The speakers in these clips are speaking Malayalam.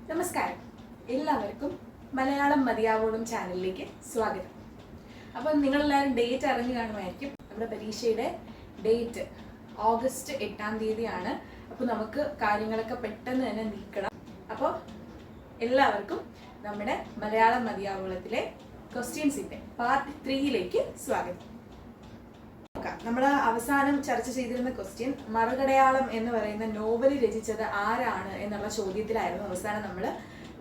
നമസ്കാരം, എല്ലാവർക്കും മലയാളം മതിയാവോളം ചാനലിലേക്ക് സ്വാഗതം. അപ്പം നിങ്ങളെല്ലാവരും ഡേറ്റ് അറിഞ്ഞു കാണുമായിരിക്കും. നമ്മുടെ പരീക്ഷയുടെ ഡേറ്റ് ഓഗസ്റ്റ് 8-ാം തീയതിയാണ്. അപ്പോൾ നമുക്ക് കാര്യങ്ങളൊക്കെ പെട്ടെന്ന് തന്നെ നീക്കണം. അപ്പോൾ എല്ലാവർക്കും നമ്മുടെ മലയാളം മതിയാവോളത്തിലെ ക്വസ്റ്റ്യൻസിൻ്റെ പാർട്ട് 3യിലേക്ക് സ്വാഗതം. നമ്മൾ അവസാനം ചർച്ച ചെയ്തിരുന്ന ക്വസ്റ്റ്യൻ മറുകടയാളം എന്ന് പറയുന്ന നോവൽ രചിച്ചത് ആരാണ് എന്നുള്ള ചോദ്യത്തിലായിരുന്നു അവസാനം നമ്മൾ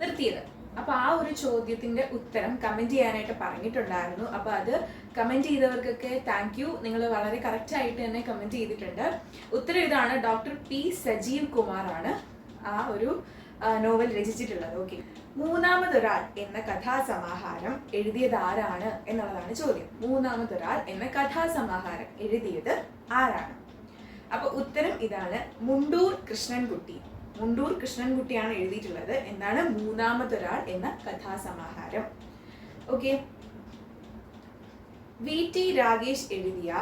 നിർത്തിയത്. അപ്പൊ ആ ഒരു ചോദ്യത്തിന്റെ ഉത്തരം കമന്റ് ചെയ്യാനായിട്ട് പറഞ്ഞിട്ടുണ്ടായിരുന്നു. അപ്പൊ അത് കമന്റ് ചെയ്തവർക്കൊക്കെ താങ്ക് യു. നിങ്ങൾ വളരെ കറക്റ്റ് ആയിട്ട് തന്നെ കമന്റ് ചെയ്തിട്ടുണ്ട്. ഉത്തരം ഇതാണ്. ഡോക്ടർ പി സജീവ് കുമാർ ആണ് ആ ഒരു നോവൽ രചിച്ചിട്ടുള്ളത്. ഓക്കെ, മൂന്നാമതൊരാൾ എന്ന കഥാസമാഹാരം എഴുതിയത് ആരാണ് എന്നുള്ളതാണ് ചോദ്യം. മൂന്നാമതൊരാൾ എന്ന കഥാസമാഹാരം എഴുതിയത് ആരാണ്? അപ്പൊ ഉത്തരം ഇതാണ്, മുണ്ടൂർ കൃഷ്ണൻകുട്ടി. മുണ്ടൂർ കൃഷ്ണൻകുട്ടിയാണ് എഴുതിയിട്ടുള്ളത്. എന്താണ്? മൂന്നാമതൊരാൾ എന്ന കഥാസമാഹാരം. ഓക്കെ, VT രാഗേഷ് എഴുതിയ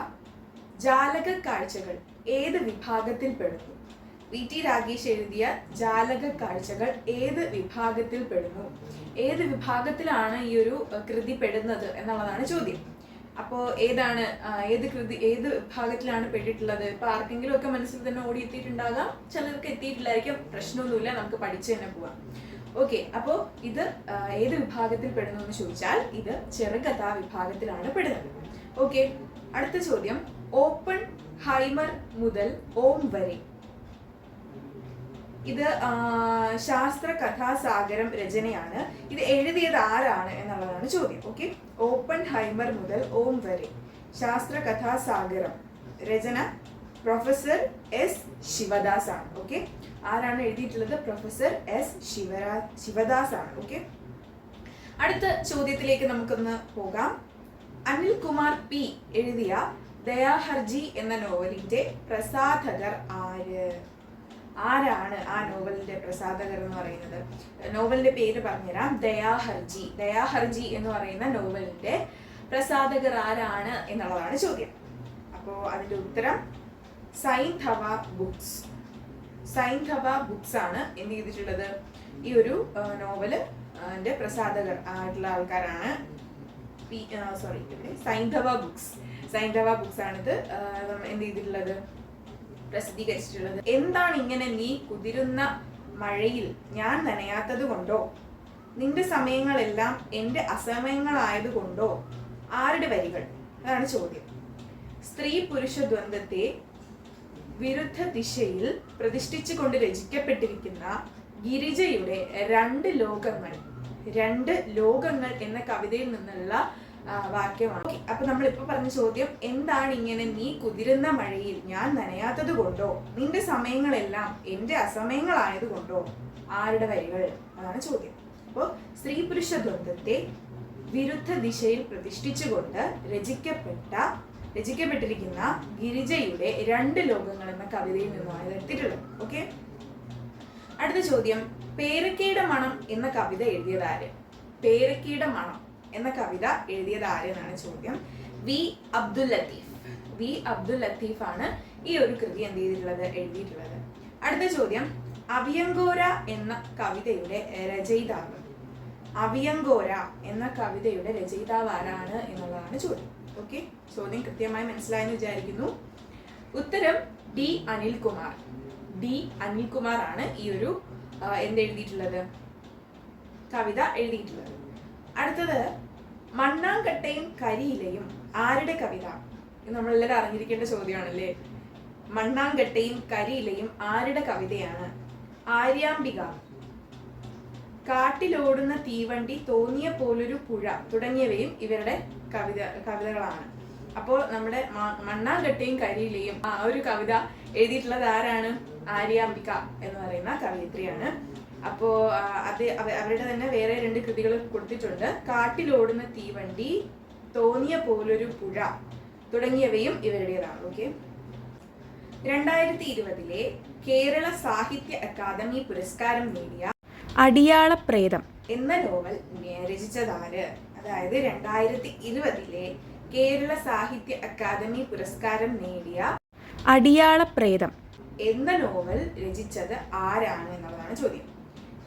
ജാലക കാഴ്ചകൾ ഏത് വിഭാഗത്തിൽ പെടുന്നു? VT രാഗേഷ് എഴുതിയ ജാലക കാഴ്ചകൾ ഏത് വിഭാഗത്തിൽ പെടുന്നു? ഏത് വിഭാഗത്തിലാണ് ഈ ഒരു കൃതി പെടുന്നത് എന്നുള്ളതാണ് ചോദ്യം. അപ്പോൾ ഏതാണ് ഏത് വിഭാഗത്തിലാണ് പെട്ടിട്ടുള്ളത്? ഇപ്പൊ ആർക്കെങ്കിലും ഒക്കെ മനസ്സിൽ തന്നെ ഓടി എത്തിയിട്ടുണ്ടാകാം, ചിലർക്ക് എത്തിയിട്ടില്ലായിരിക്കും. പ്രശ്നമൊന്നുമില്ല, നമുക്ക് പഠിച്ചു തന്നെ പോവാം. ഓക്കെ, അപ്പോൾ ഇത് ഏത് വിഭാഗത്തിൽ പെടുന്നു എന്ന് ചോദിച്ചാൽ ഇത് ചെറുകഥാ വിഭാഗത്തിലാണ് പെടുന്നത്. ഓക്കെ, അടുത്ത ചോദ്യം, ഓപ്പൺ ഹൈമർ മുതൽ ഓം വരെ. ഇത് ശാസ്ത്ര കഥാസാഗരം രചനയാണ്. ഇത് എഴുതിയത് ആരാണ് എന്നുള്ളതാണ് ചോദ്യം. ഓക്കെ, ഓപ്പൺ ഹൈമർ മുതൽ ഓം വരെ ശാസ്ത്ര കഥാസാഗരം രചന പ്രൊഫസർ S ശിവദാസ് ആണ്. ഓക്കെ, ആരാണ് എഴുതിയിട്ടുള്ളത്? പ്രൊഫസർ S ശിവദാസ് ആണ്. ഓക്കെ, അടുത്ത ചോദ്യത്തിലേക്ക് നമുക്കൊന്ന് പോകാം. അനിൽകുമാർ P എഴുതിയ ദയാഹർജി എന്ന നോവലിന്റെ പ്രസാധകർ ആരാണ് ആ നോവലിന്റെ പ്രസാധകർ എന്ന് പറയുന്നത്? നോവലിന്റെ പേര് പറഞ്ഞുതരാം. ദയാഹർജി. ദയാഹർജി എന്ന് പറയുന്ന നോവലിന്റെ പ്രസാധകർ ആരാണ് എന്നുള്ളതാണ് ചോദ്യം. അപ്പോൾ അതിന്റെ ഉത്തരം സൈന്ധവ ബുക്സ്. സൈന്ധവ ബുക്സ് ആണ് എന്ത് ചെയ്തിട്ടുള്ളത്? ഈ ഒരു നോവല് പ്രസാധകർ ആയിട്ടുള്ള ആൾക്കാരാണ് സൈന്ധവ ബുക്സ്. സൈന്ധവ ബുക്സ് ആണിത് എന്ത് ചെയ്തിട്ടുള്ളത്? പ്രസിദ്ധീകരിച്ചിട്ടുള്ളത്. എന്താണ് ഇങ്ങനെ നീ കുതിരുന്ന മഴയിൽ ഞാൻ നനയാത്തത് കൊണ്ടോ, നിന്റെ സമയങ്ങളെല്ലാം എന്റെ അസമയങ്ങളായത് കൊണ്ടോ, ആരുടെ വരികൾ? അതാണ് ചോദ്യം. സ്ത്രീ പുരുഷ ദ്വന്ദ്വത്തെ വിരുദ്ധ ദിശയിൽ പ്രതിഷ്ഠിച്ചുകൊണ്ട് രചിക്കപ്പെട്ടിരിക്കുന്ന ഗിരിജയുടെ രണ്ട് ലോകങ്ങൾ എന്ന കവിതയിൽ നിന്നുള്ള വാക്യമാണ്. അപ്പൊ നമ്മളിപ്പോ പറഞ്ഞ ചോദ്യം, എന്താണ് ഇങ്ങനെ നീ കുതിരുന്ന മഴയിൽ ഞാൻ നനയാത്തത് കൊണ്ടോ, നിന്റെ സമയങ്ങളെല്ലാം എന്റെ അസമയങ്ങളായത് കൊണ്ടോ, ആരുടെ വരികൾ? അതാണ് ചോദ്യം. അപ്പോൾ സ്ത്രീ പുരുഷ ദ്വന്ദ്വത്തെ വിരുദ്ധ ദിശയിൽ പ്രതിഷ്ഠിച്ചുകൊണ്ട് രചിക്കപ്പെട്ടിരിക്കുന്ന ഗിരിജയുടെ രണ്ട് ലോകങ്ങൾ എന്ന കവിതയിൽ നിന്നാണ് ഇത് എടുത്തിട്ടുള്ളത്. ഓക്കെ, അടുത്ത ചോദ്യം, പേരക്കയുടെ മണം എന്ന കവിത എഴുതിയത് ആര്? പേരക്കയുടെ മണം എന്ന കവിത എഴുതിയത് ആരെന്നാണ് ചോദ്യം. വി അബ്ദുൽ ലത്തീഫ് ആണ് ഈ ഒരു കൃതി എന്ത് ചെയ്തിട്ടുള്ളത്? എഴുതിയിട്ടുള്ളത്. അടുത്ത ചോദ്യം, അവിയങ്കോര എന്ന കവിതയുടെ രചയിതാവ്. അവിയങ്കോര എന്ന കവിതയുടെ രചയിതാവ് ആരാണ് എന്നുള്ളതാണ് ചോദ്യം. ഓക്കെ, ചോദ്യം കൃത്യമായി മനസ്സിലായെന്ന് വിചാരിക്കുന്നു. ഉത്തരം D അനിൽകുമാർ ആണ് ഈ ഒരു എന്തെഴുതിയിട്ടുള്ളത്? കവിത എഴുതിയിട്ടുള്ളത്. അടുത്തത്, മണ്ണാങ്കട്ടയും കരിയിലയും ആരുടെ കവിത? ഇത് നമ്മളെല്ലാവരും അറിഞ്ഞിരിക്കേണ്ട ചോദ്യമാണല്ലേ. മണ്ണാങ്കട്ടയും കരിയിലയും ആരുടെ കവിതയാണ്? ആര്യാംബിക. കാട്ടിലോടുന്ന തീവണ്ടി, തോന്നിയ പോലൊരു പുഴ തുടങ്ങിയവയും ഇവരുടെ കവിതകളാണ്. അപ്പോൾ നമ്മുടെ മണ്ണാങ്കട്ടയും കരിയിലയും ആ ഒരു കവിത എഴുതിയിട്ടുള്ളത് ആരാണ്? ആര്യാംബിക എന്ന് പറയുന്ന കവയിത്രിയാണ്. അപ്പോ അവരുടെ തന്നെ വേറെ 2 കൃതികൾ കൊടുത്തിട്ടുണ്ട്. കാട്ടിലോടുന്ന തീവണ്ടി, തോന്നിയ പോലൊരു പുഴ തുടങ്ങിയവയും ഇവരുടേതാണ്. ഓക്കെ, 2020 കേരള സാഹിത്യ അക്കാദമി പുരസ്കാരം നേടിയ അടിയാളപ്രേതം എന്ന നോവൽ രചിച്ചതാര്? അതായത് 2020 കേരള സാഹിത്യ അക്കാദമി പുരസ്കാരം നേടിയ അടിയാളപ്രേതം എന്ന നോവൽ രചിച്ചത് ആരാണ് എന്നുള്ളതാണ് ചോദ്യം.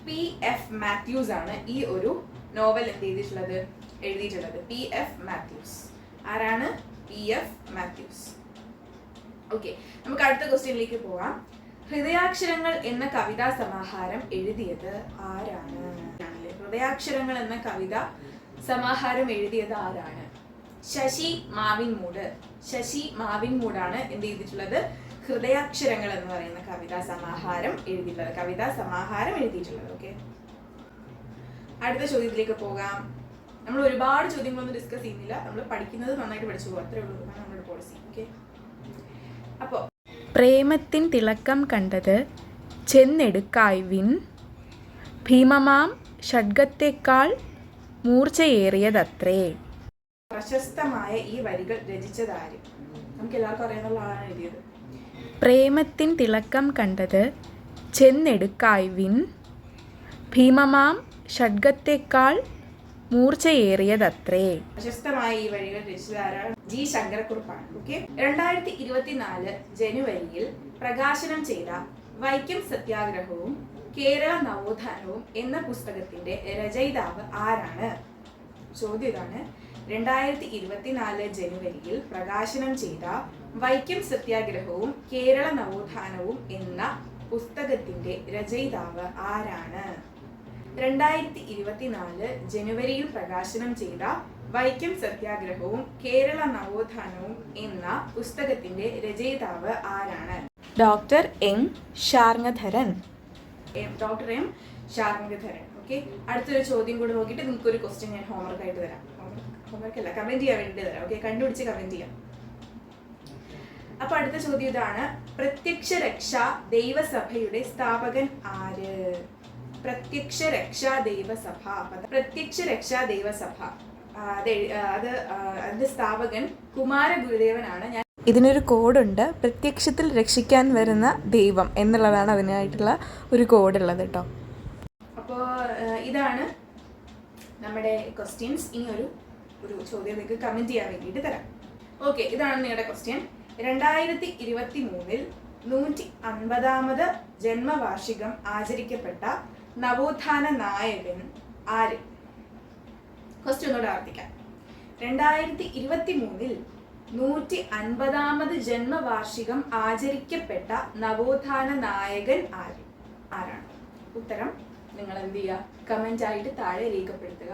P.F. മാത്യൂസ് ആണ് ഈ ഒരു നോവൽ എഴുതിയിട്ടുള്ളത് P.F. മാത്യൂസ്. ആരാണ്? P.F. മാത്യൂസ്. ഓക്കെ, നമുക്ക് അടുത്ത ക്വസ്റ്റ്യനിലേക്ക് പോകാം. ഹൃദയാക്ഷരങ്ങൾ എന്ന കവിതാ സമാഹാരം എഴുതിയത് ആരാണ്? ഹൃദയാക്ഷരങ്ങൾ എന്ന കവിതാ സമാഹാരം എഴുതിയത് ആരാണ്? ശശി മാവിൻമൂടാണ് എന്ത് ചെയ്തിട്ടുള്ളത്? ഹൃദയാക്ഷരങ്ങൾ എന്ന് പറയുന്ന കവിതാ സമാഹാരം എഴുതിയിട്ടുള്ളത്. ഓക്കെ, അടുത്ത ചോദ്യത്തിലേക്ക് പോകാം. നമ്മൾ ഒരുപാട് ചോദ്യങ്ങളൊന്നും ഡിസ്കസ് ചെയ്യുന്നില്ല, നമ്മൾ പഠിക്കുന്നത് നന്നായിട്ട് പഠിച്ചു പോകും, അത്രേ ഉള്ളൂ നമ്മുടെ പോളിസി. ഓക്കെ, അപ്പോൾ പ്രേമത്തിൻ തിളക്കം കണ്ടത് ചെന്നെടുക്കായ്വിൻ, ഭീമമാം ഷഡ്ഗത്തേക്കാൾ മൂർച്ചയേറിയതത്രേ. പ്രശസ്തമായ ഈ വരികൾ രചിച്ചതാര്? നമുക്ക് എല്ലാവർക്കും അറിയാവുന്ന ആളാണ് എഴുതിയത്. പ്രേമത്തിൻ തിളക്കം കണ്ടത് ചെന്നെടുക്കായ്വിൻ, ഭീമമാം ഷഡ്ഗത്തേക്കാൾ മൂർച്ചയേറിയതത്രേ. പ്രശസ്തമായ ഈ വരികൾ രചിച്ചതാരാണ്? ജി ശങ്കരക്കുറുപ്പാണ്. ഓക്കെ, 2024 ജനുവരിയിൽ പ്രകാശനം ചെയ്ത വൈക്കം സത്യാഗ്രഹവും കേരള നവോത്ഥാനവും എന്ന പുസ്തകത്തിന്റെ രചയിതാവ് ആരാണ്? ചോദ്യം ഇതാണ്. 2024 ജനുവരിയിൽ പ്രകാശനം ചെയ്ത വൈക്കം സത്യാഗ്രഹവും കേരള നവോത്ഥാനവും എന്ന പുസ്തകത്തിന്റെ രചയിതാവ് ആരാണ്? 2024 ജനുവരിയിൽ പ്രകാശനം ചെയ്ത വൈക്കം സത്യാഗ്രഹവും കേരള നവോത്ഥാനവും എന്ന പുസ്തകത്തിന്റെ രചയിതാവ് ആരാണ്? Doctor M Sarngadharan. ഓക്കെ, അടുത്തൊരു ചോദ്യം കൂടെ നോക്കിയിട്ട് നിങ്ങൾക്ക് ഒരു ക്വസ്റ്റ്യൻ ഞാൻ ഹോംവർക്ക് ആയിട്ട് തരാം. ഹോംവർക്ക് അല്ല, കമന്റ് ചെയ്യാൻ വേണ്ടി തരാം. ഓക്കെ, കണ്ടുപിടിച്ച് കമന്റ് ചെയ്യാം. അപ്പൊ അടുത്ത ചോദ്യം ഇതാണ്. പ്രത്യക്ഷ രക്ഷാ ദൈവസഭയുടെ സ്ഥാപകൻ ആര്? പ്രത്യക്ഷ രക്ഷാ ദൈവസഭ അതിന്റെ സ്ഥാപകൻ കുമാര ഗുരുദേവനാണ്. ഇതിനൊരു കോഡുണ്ട്, പ്രത്യക്ഷത്തിൽ രക്ഷിക്കാൻ വരുന്ന ദൈവം എന്നുള്ളതാണ് അതിനായിട്ടുള്ള ഒരു കോഡുള്ളത് കേട്ടോ. അപ്പോൾ ഇതാണ് നമ്മുടെ ക്വസ്റ്റ്യൻസ്. ഇനി ഒരു ചോദ്യം നിങ്ങൾക്ക് കമന്റ് ചെയ്യാൻ വേണ്ടിയിട്ട് തരാം. ഓക്കെ, ഇതാണ് നിങ്ങളുടെ ക്വസ്റ്റ്യൻ. 2023 150ാമത് ജന്മവാർഷികം ആചരിക്കപ്പെട്ട നവോത്ഥാന നായകൻ ആര്? ക്വസ്റ്റ്യൻ ഒന്നുകൂടെ ആവർത്തിക്കാം. 2023 150ാമത് ജന്മവാർഷികം ആചരിക്കപ്പെട്ട നവോത്ഥാന നായകൻ ആരാണ്? ഉത്തരം നിങ്ങൾ എന്ത് ചെയ്യുക? കമന്റ് ആയിട്ട് താഴെ രേഖപ്പെടുത്തുക.